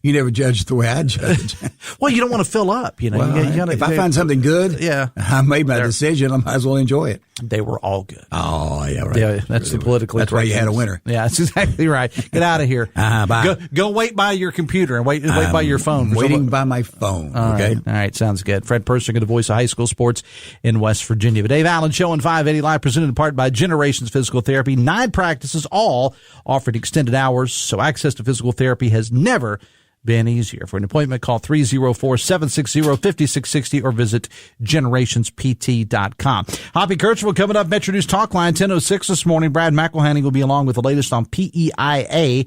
you never judge the way I judge. Well, you don't want to fill up, Well, if I find something good, I made my decision. I might as well enjoy it. They were all good. Oh, yeah, right. Yeah, that's the politically. That's why you had a winner. Yeah, that's exactly right. Get out of here. Bye. Go wait by your computer and wait by your phone. Waiting by my phone. Okay. All right. Sounds good. Fred Persinger, the voice of high school sports in West Virginia. The Dave Allen Show on 580 Live, presented in part by Generations Physical Therapy. 9 practices, all offered extended hours, so access to physical therapy has never been easier. For an appointment, call 304-760-5660 or visit generationspt.com. Hoppy Kirchville coming up. Metro News Talk Line 10:06 this morning. Brad McElhaney will be along with the latest on PEIA.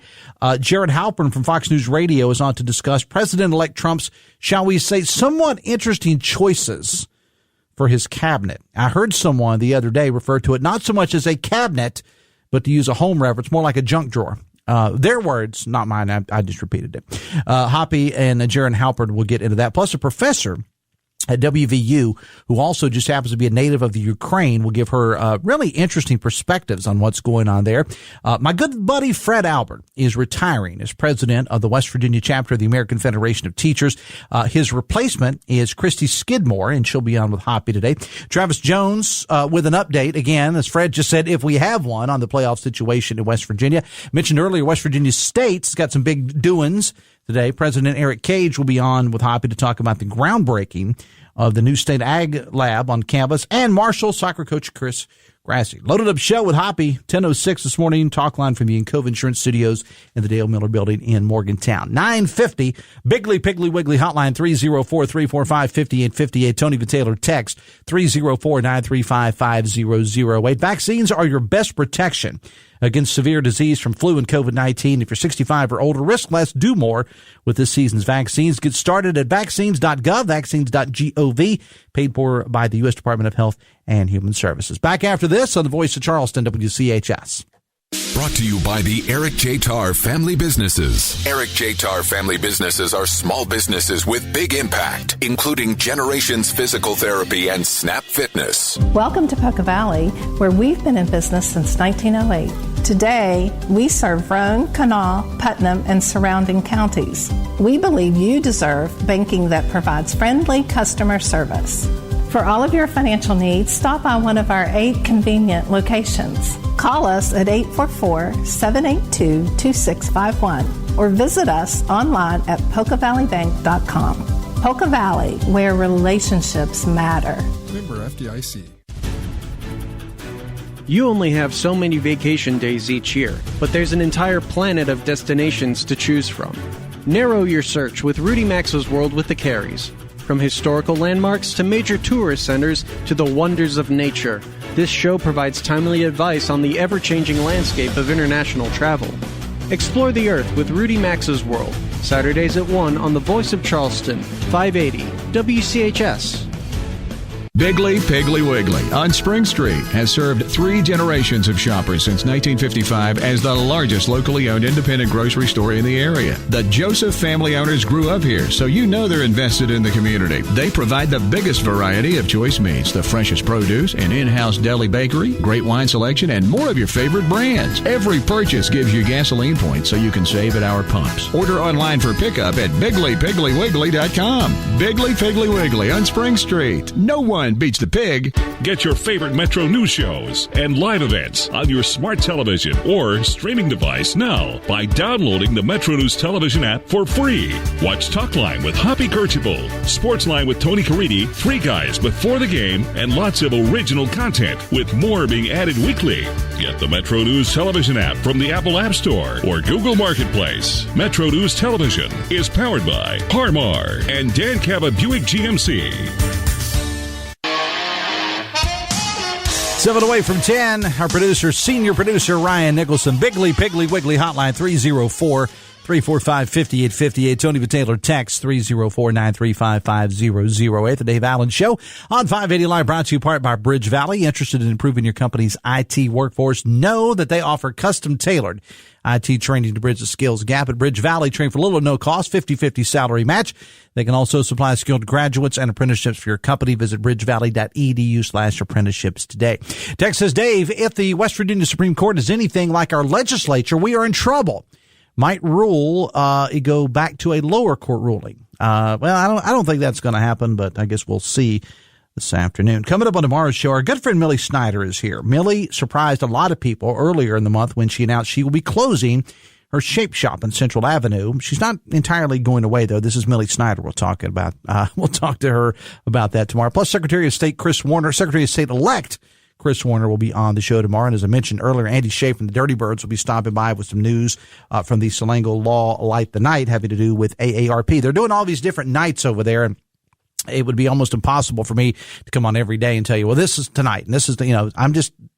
Jared Halpern from Fox News Radio is on to discuss President-elect Trump's, shall we say, somewhat interesting choices for his cabinet. I heard someone the other day refer to it not so much as a cabinet, but to use a home reference, more like a junk drawer. Their words, not mine. I just repeated it. Hoppy and Jaron Halpern will get into that. Plus, a professor at WVU, who also just happens to be a native of the Ukraine, will give her really interesting perspectives on what's going on there. My good buddy Fred Albert is retiring as president of the West Virginia chapter of the American Federation of Teachers. His replacement is Christy Skidmore, and she'll be on with Hoppy today. Travis Jones with an update, again, as Fred just said, if we have one, on the playoff situation in West Virginia. Mentioned earlier, West Virginia State's got some big doings today. President Eric Cage will be on with Hoppy to talk about the groundbreaking of the new State Ag Lab on campus, and Marshall soccer coach Chris Grassi. Loaded up show with Hoppy, 10:06 this morning. Talk line from the Encove Insurance Studios in the Dale Miller Building in Morgantown. 9:50, Biggly Piggly Wiggly hotline 304-345-5858. Tony Taylor text 304-935-5008. Vaccines are your best protection against severe disease from flu and COVID-19. If you're 65 or older, risk less, do more with this season's vaccines. Get started at vaccines.gov, vaccines.gov, paid for by the U.S. Department of Health and Human Services. Back after this on the Voice of Charleston, WCHS. Brought to you by the Eric J. Tarr Family Businesses. Eric J. Tarr Family Businesses are small businesses with big impact, including Generations Physical Therapy and Snap Fitness. Welcome to Poca Valley, where we've been in business since 1908. Today, we serve Roane, Kanawha, Putnam, and surrounding counties. We believe you deserve banking that provides friendly customer service. For all of your financial needs, stop by one of our 8 convenient locations. Call us at 844-782-2651. or visit us online at PocaValleyBank.com. Poca Valley, where relationships matter. Member FDIC. You only have so many vacation days each year, but there's an entire planet of destinations to choose from. Narrow your search with Rudy Max's World with the Carries. From historical landmarks to major tourist centers to the wonders of nature, this show provides timely advice on the ever-changing landscape of international travel. Explore the Earth with Rudy Max's World, Saturdays at 1 on the Voice of Charleston, 580 WCHS. Biggly Piggly Wiggly on Spring Street has served 3 generations of shoppers since 1955 as the largest locally owned independent grocery store in the area. The Joseph family owners grew up here, so you know they're invested in the community. They provide the biggest variety of choice meats, the freshest produce, an in-house deli bakery, great wine selection, and more of your favorite brands. Every purchase gives you gasoline points so you can save at our pumps. Order online for pickup at BigglyPigglyWiggly.com. Biggly Piggly Wiggly on Spring Street. No one beats the pig. Get your favorite Metro News shows and live events on your smart television or streaming device now by downloading the Metro News television app for free. Watch Talkline with Hoppy Kercheval, Sportsline with Tony Caridi, Three Guys Before the Game, and lots of original content with more being added weekly. Get the Metro News television app from the Apple App Store or Google Marketplace. Metro News Television is powered by Harmar and Dan Cava Buick GMC. 7 away from 10, our producer, senior producer, Ryan Nicholson. Biggly Piggly Wiggly hotline 304-345-5858. Tony Taylor text 304-935-5008. The Dave Allen Show on 580 Live, brought to you part by Bridge Valley. Interested in improving your company's IT workforce? Know that they offer custom tailored IT training to bridge the skills gap. At Bridge Valley, train for little or no cost, 50-50 salary match. They can also supply skilled graduates and apprenticeships for your company. Visit bridgevalley.edu/apprenticeships today. Text says, Dave, if the West Virginia Supreme Court is anything like our legislature, we are in trouble. Might rule go back to a lower court ruling. Well, I don't think that's going to happen, but I guess we'll see this afternoon. Coming up on tomorrow's show, our good friend Millie Snyder is here. Millie surprised a lot of people earlier in the month when she announced she will be closing her Shape Shop on Central Avenue. She's not entirely going away, though. This is Millie Snyder. We'll talk to her about that tomorrow. Plus, Secretary of State State-elect Chris Warner will be on the show tomorrow. And as I mentioned earlier, Andy Shea from the Dirty Birds will be stopping by with some news from the Salango Law Light the Night having to do with AARP. They're doing all these different nights over there, and it would be almost impossible for me to come on every day and tell you, well, this is tonight, and this is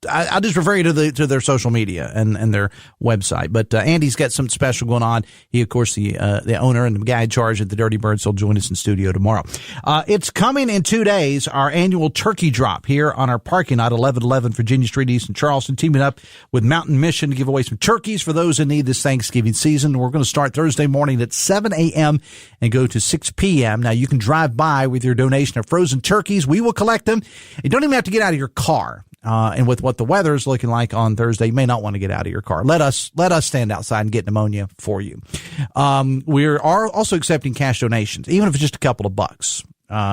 I'll just refer you to their social media and their website. But Andy's got something special going on. He, of course, the owner and the guy in charge at the Dirty Birds, will join us in studio tomorrow. It's coming in 2 days, our annual turkey drop here on our parking lot, 1111 Virginia Street East in Charleston, teaming up with Mountain Mission to give away some turkeys for those in need this Thanksgiving season. We're going to start Thursday morning at 7 a.m. and go to 6 p.m. Now, you can drive by with your donation of frozen turkeys. We will collect them. You don't even have to get out of your car. And with what the weather is looking like on Thursday, you may not want to get out of your car. Let us stand outside and get pneumonia for you. We are also accepting cash donations, even if it's just a couple of bucks.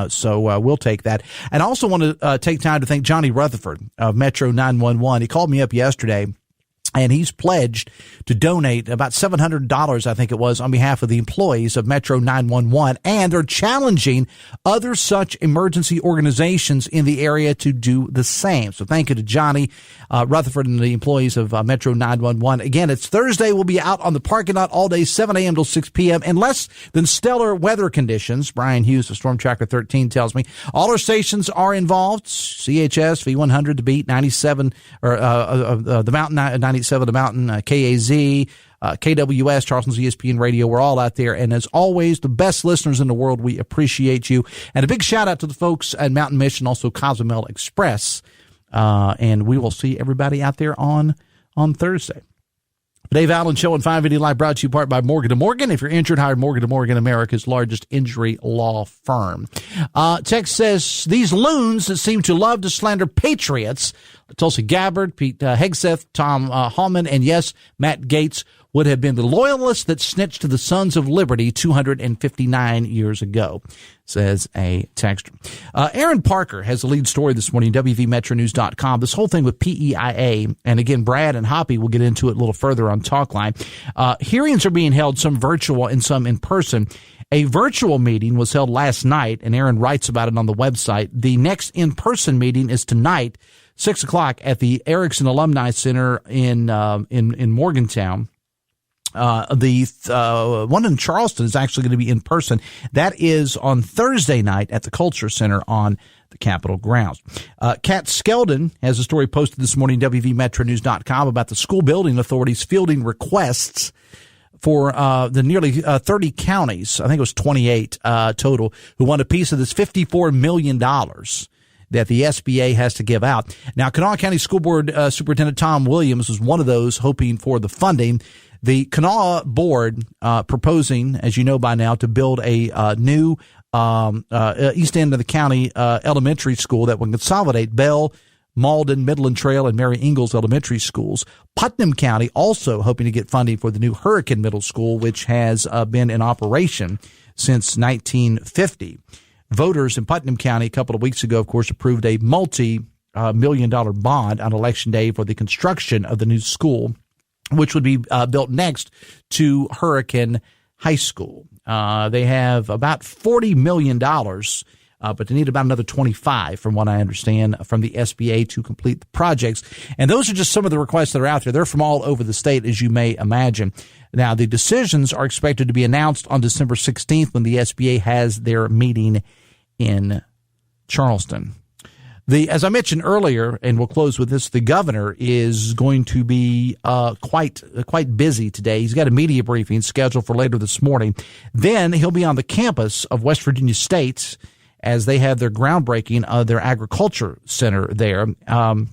So we'll take that. And I also want to take time to thank Johnny Rutherford of Metro 911. He called me up yesterday, and he's pledged to donate about $700, I think it was, on behalf of the employees of Metro 911. And they're challenging other such emergency organizations in the area to do the same. So thank you to Johnny Rutherford and the employees of Metro 911. Again, it's Thursday. We'll be out on the parking lot all day, 7 a.m. till 6 p.m. in less than stellar weather conditions. Brian Hughes of Storm Tracker 13 tells me all our stations are involved. CHS, V100, The Beat, 97, or the Mountain, 97 The Mountain, KAZ, KWS, Charleston's ESPN Radio. We're all out there. And as always, the best listeners in the world, we appreciate you. And a big shout out to the folks at Mountain Mission, also Cozumel Express. And we will see everybody out there on Thursday. Dave Allen Show on 580 Live, brought to you part by Morgan & Morgan. If you're injured, hire Morgan & Morgan, America's largest injury law firm. Text says, these loons that seem to love to slander patriots, Tulsi Gabbard, Pete Hegseth, Tom Hallman, and yes, Matt Gaetz, would have been the loyalists that snitched to the Sons of Liberty 259 years ago, says a texter. Aaron Parker has the lead story this morning, WVMetroNews.com. This whole thing with PEIA, and again, Brad and Hoppy will get into it a little further on Talkline. Hearings are being held, some virtual and some in person. A virtual meeting was held last night, and Aaron writes about it on the website. The next in-person meeting is tonight, 6 o'clock at the Erickson Alumni Center in Morgantown. The one in Charleston is actually going to be in person. That is on Thursday night at the Culture Center on the Capitol grounds. Kat Skeldon has a story posted this morning, WVMetroNews.com, about the school building authorities fielding requests for the nearly 30 counties, I think it was 28 total, who want a piece of this $54 million that the SBA has to give out. Now, Kanawha County School Board Superintendent Tom Williams was one of those hoping for the funding. The Kanawha Board proposing, as you know by now, to build a new east end of the county elementary school that will consolidate Bell, Malden, Midland Trail, and Mary Ingalls elementary schools. Putnam County also hoping to get funding for the new Hurricane Middle School, which has been in operation since 1950. Voters in Putnam County a couple of weeks ago, of course, approved a multi-million-dollar bond on Election Day for the construction of the new school, which would be built next to Hurricane High School. They have about $40 million, but they need about another 25, from what I understand, from the SBA to complete the projects. And those are just some of the requests that are out there. They're from all over the state, as you may imagine. Now, the decisions are expected to be announced on December 16th when the SBA has their meeting in Charleston. As I mentioned earlier, and we'll close with this, the governor is going to be quite busy today. He's got a media briefing scheduled for later this morning. Then he'll be on the campus of West Virginia State as they have their groundbreaking of their agriculture center there. And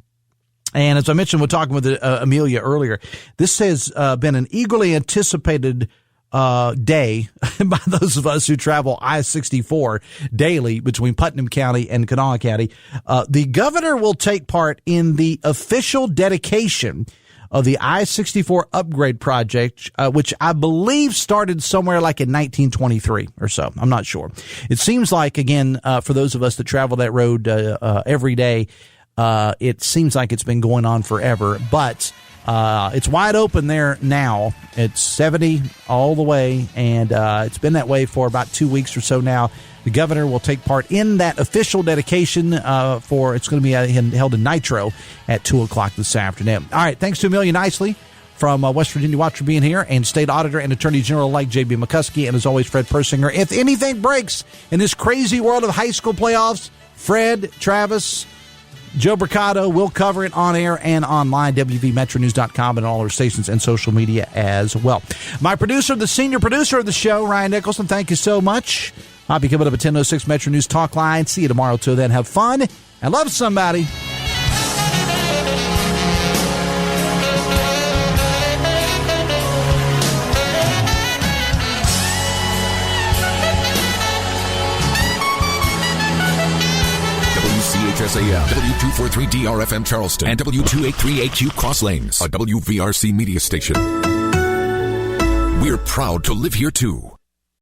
as I mentioned, we're talking with Amelia earlier. This has been an eagerly anticipated day by those of us who travel I-64 daily between Putnam County and Kanawha County. The governor will take part in the official dedication of the I-64 upgrade project, which I believe started somewhere like in 1923 or so. I'm not sure. It seems like, again, for those of us that travel that road every day, it seems like it's been going on forever, but it's wide open there now. It's 70 all the way, and it's been that way for about 2 weeks or so now. The governor will take part in that official dedication it's going to be held in Nitro at 2 o'clock this afternoon. All right, thanks to Amelia Knisely from West Virginia Watch for being here, and State Auditor and Attorney General like J.B. McCuskey, and as always, Fred Persinger. If anything breaks in this crazy world of high school playoffs, Fred, Travis, Joe Bricado will cover it on air and online, WVMetroNews.com, and all our stations and social media as well. My producer, the senior producer of the show, Ryan Nicholson, thank you so much. I'll be coming up at 10:06 Metro News Talk Line. See you tomorrow. Till then, have fun and love somebody. WCHS AM, W243DRFM Charleston, and W283AQ Cross Lanes, a WVRC media station. We're proud to live here too.